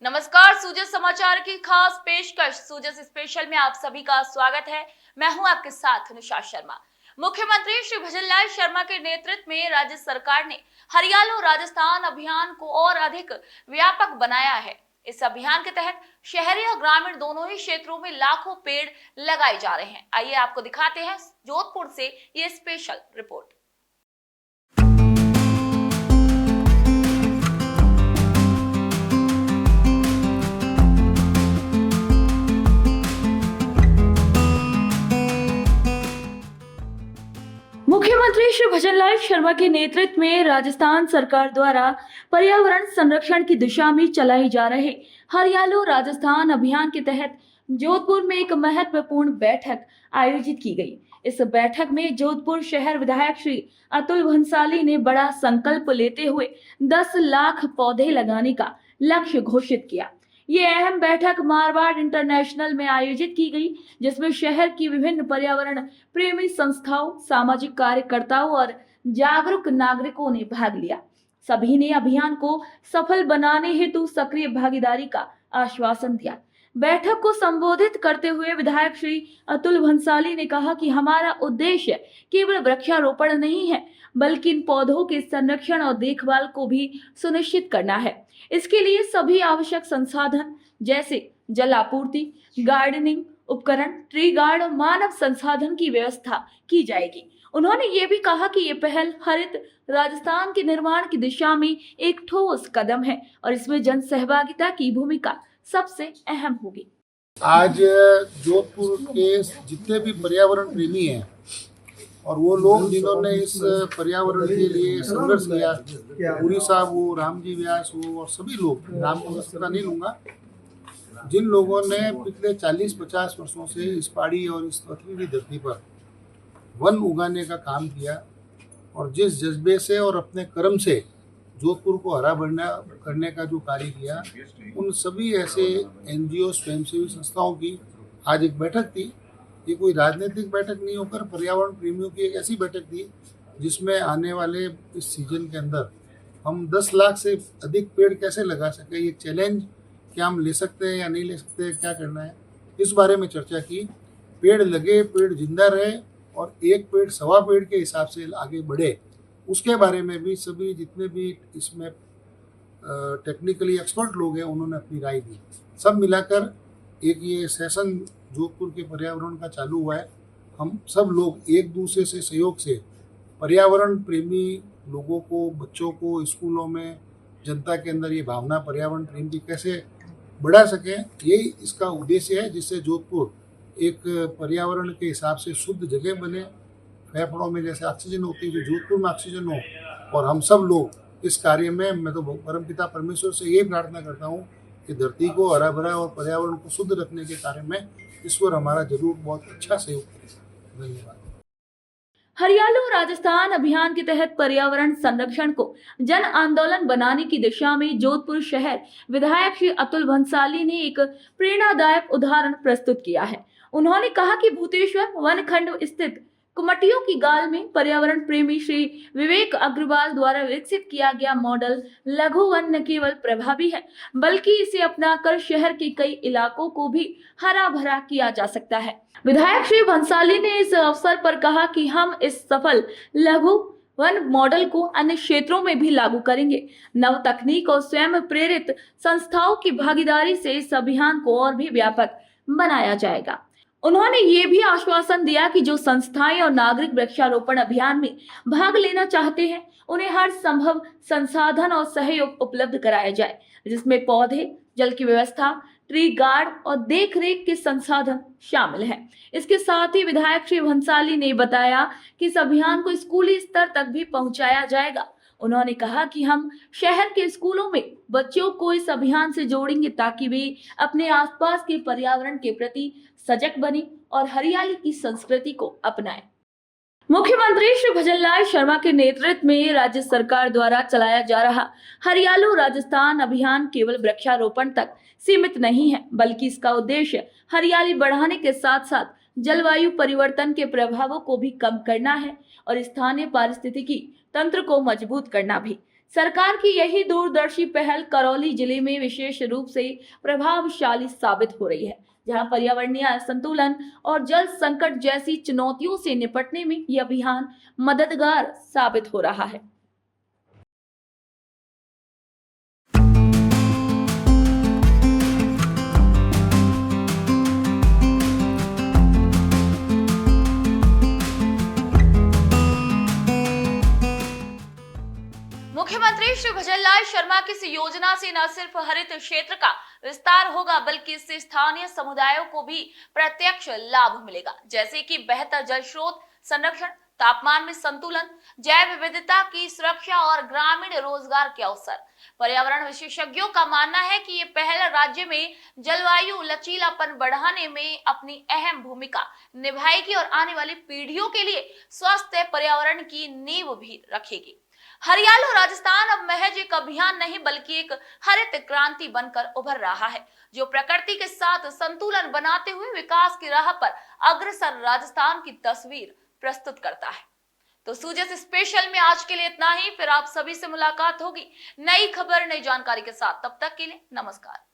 नमस्कार, सूजस समाचार की खास पेशकश सूजस स्पेशल में आप सभी का स्वागत है। मैं हूं आपके साथ अनुषा शर्मा। मुख्यमंत्री श्री भजनलाल शर्मा के नेतृत्व में राज्य सरकार ने हरियालो राजस्थान अभियान को और अधिक व्यापक बनाया है। इस अभियान के तहत शहरी और ग्रामीण दोनों ही क्षेत्रों में लाखों पेड़ लगाए जा रहे हैं। आइए आपको दिखाते हैं जोधपुर से ये स्पेशल रिपोर्ट। मुख्यमंत्री श्री भजनलाल शर्मा के नेतृत्व में राजस्थान सरकार द्वारा पर्यावरण संरक्षण की दिशा में चलाई जा रहे हरियालो राजस्थान अभियान के तहत जोधपुर में एक महत्वपूर्ण बैठक आयोजित की गई। इस बैठक में जोधपुर शहर विधायक श्री अतुल भंसाली ने बड़ा संकल्प लेते हुए 10 लाख पौधे लगाने का लक्ष्य घोषित किया। ये अहम बैठक मारवाड़ इंटरनेशनल में आयोजित की गई, जिसमें शहर की विभिन्न पर्यावरण प्रेमी संस्थाओं, सामाजिक कार्यकर्ताओं और जागरूक नागरिकों ने भाग लिया। सभी ने अभियान को सफल बनाने हेतु सक्रिय भागीदारी का आश्वासन दिया। बैठक को संबोधित करते हुए विधायक श्री अतुल भंसाली ने कहा कि हमारा उद्देश्य केवल वृक्षारोपण नहीं है, बल्कि इन पौधों के संरक्षण और देखभाल को भी सुनिश्चित करना है। इसके लिए सभी आवश्यक संसाधन जैसे जल आपूर्ति, गार्डनिंग उपकरण, ट्री गार्ड और मानव संसाधन की व्यवस्था की जाएगी। उन्होंने ये भी कहा कि ये पहल हरित राजस्थान के निर्माण की दिशा में एक ठोस कदम है और इसमें जन सहभागिता की भूमिका सबसे अहम होगी। आज जोधपुर के जितने भी पर्यावरण प्रेमी हैं और वो लोग जिन्होंने इस पर्यावरण के लिए संघर्ष किया, पुरी साहब हो, रामजी व्यास हो और सभी लोग, नाम को पता नहीं लूंगा, जिन लोगों ने पिछले 40-50 वर्षों से इस पहाड़ी और इस पथरीली धरती पर वन उगाने का काम किया और जिस जज्बे से और अपने कर्म से जोधपुर को हरा भरा करने का जो कार्य किया, उन सभी ऐसे एनजीओ स्वयंसेवी संस्थाओं की आज एक बैठक थी। ये कोई राजनीतिक बैठक नहीं होकर पर्यावरण प्रेमियों की एक ऐसी बैठक थी जिसमें आने वाले इस सीजन के अंदर हम 10 लाख से अधिक पेड़ कैसे लगा सकें, ये चैलेंज क्या हम ले सकते हैं या नहीं ले सकते, क्या करना है, इस बारे में चर्चा की। पेड़ लगे, पेड़ जिंदा रहे और एक पेड़ सवा पेड़ के हिसाब से आगे बढ़े, उसके बारे में भी सभी जितने भी इसमें टेक्निकली एक्सपर्ट लोग हैं उन्होंने अपनी राय दी। सब मिलाकर एक ये सेशन जोधपुर के पर्यावरण का चालू हुआ है। हम सब लोग एक दूसरे से सहयोग से पर्यावरण प्रेमी लोगों को, बच्चों को स्कूलों में, जनता के अंदर ये भावना पर्यावरण प्रेम की कैसे बढ़ा सकें, यही इसका उद्देश्य है, जिससे जोधपुर एक पर्यावरण के हिसाब से शुद्ध जगह बने। फेफड़ों में जैसे ऑक्सीजन होती है, जो जोधपुर में ऑक्सीजन हो, और हम सब लोग इस कार्य में, मैं तो परमपिता परमेश्वर से यही प्रार्थना करता हूँ कि धरती को हरा भरा और पर्यावरण को शुद्ध रखने के कार्य में ईश्वर हमारा जरूर बहुत अच्छा सहयोग करेगा। धन्यवाद। हरियालो राजस्थान अभियान के तहत पर्यावरण संरक्षण को जन आंदोलन बनाने की दिशा में जोधपुर शहर विधायक श्री अतुल भंसाली ने एक प्रेरणादायक उदाहरण प्रस्तुत किया है। उन्होंने कहा कि भूतेश्वर वन खंड स्थित कुमटियों की गाल में पर्यावरण प्रेमी श्री विवेक अग्रवाल द्वारा विकसित किया गया मॉडल लघु वन न केवल प्रभावी है, बल्कि इसे अपनाकर शहर के कई इलाकों को भी हरा भरा किया जा सकता है। विधायक श्री भंसाली ने इस अवसर पर कहा कि हम इस सफल लघु वन मॉडल को अन्य क्षेत्रों में भी लागू करेंगे। नव तकनीक और स्वयं प्रेरित संस्थाओं की भागीदारी से इस अभियान को और भी व्यापक बनाया जाएगा। उन्होंने ये भी आश्वासन दिया कि जो संस्थाएं और नागरिक वृक्षारोपण अभियान में भाग लेना चाहते हैं, उन्हें हर संभव संसाधन और सहयोग उपलब्ध कराया जाए, जिसमें पौधे, जल की व्यवस्था, ट्री गार्ड और देख रेख के संसाधन शामिल हैं। इसके साथ ही विधायक श्री भंसाली ने बताया कि इस अभियान को स्कूली स्तर तक भी पहुंचाया जाएगा। उन्होंने कहा कि हम शहर के स्कूलों में बच्चों को इस अभियान से जोड़ेंगे ताकि वे अपने आसपास के पर्यावरण के प्रति सजग बने और हरियाली की संस्कृति को अपनाएं। मुख्यमंत्री श्री भजनलाल शर्मा के नेतृत्व में राज्य सरकार द्वारा चलाया जा रहा हरियालो राजस्थान अभियान केवल वृक्षारोपण तक सीमित नहीं है, बल्कि इसका उद्देश्य हरियाली बढ़ाने के साथ साथ जलवायु परिवर्तन के प्रभावों को भी कम करना है और स्थानीय पारिस्थितिकी तंत्र को मजबूत करना भी। सरकार की यही दूरदर्शी पहल करौली जिले में विशेष रूप से प्रभावशाली साबित हो रही है, जहां पर्यावरणीय असंतुलन और जल संकट जैसी चुनौतियों से निपटने में यह अभियान मददगार साबित हो रहा है। मुख्यमंत्री श्री भजनलाल शर्मा की इस योजना से न सिर्फ हरित क्षेत्र का विस्तार होगा, बल्कि इससे स्थानीय समुदायों को भी प्रत्यक्ष लाभ मिलेगा, जैसे कि बेहतर जल स्रोत संरक्षण, तापमान में संतुलन, जैव विविधता की सुरक्षा और ग्रामीण रोजगार के अवसर। पर्यावरण विशेषज्ञों का मानना है कि ये पहल राज्य में जलवायु लचीलापन बढ़ाने में अपनी अहम भूमिका निभाएगी और आने वाली पीढ़ियों के लिए स्वस्थ पर्यावरण की नींव भी रखेगी। हरियालो राजस्थान अब महज एक अभियान नहीं, बल्कि एक हरित क्रांति बनकर उभर रहा है, जो प्रकृति के साथ संतुलन बनाते हुए विकास की राह पर अग्रसर राजस्थान की तस्वीर प्रस्तुत करता है। तो सूजस स्पेशल में आज के लिए इतना ही। फिर आप सभी से मुलाकात होगी नई खबर, नई जानकारी के साथ। तब तक के लिए नमस्कार।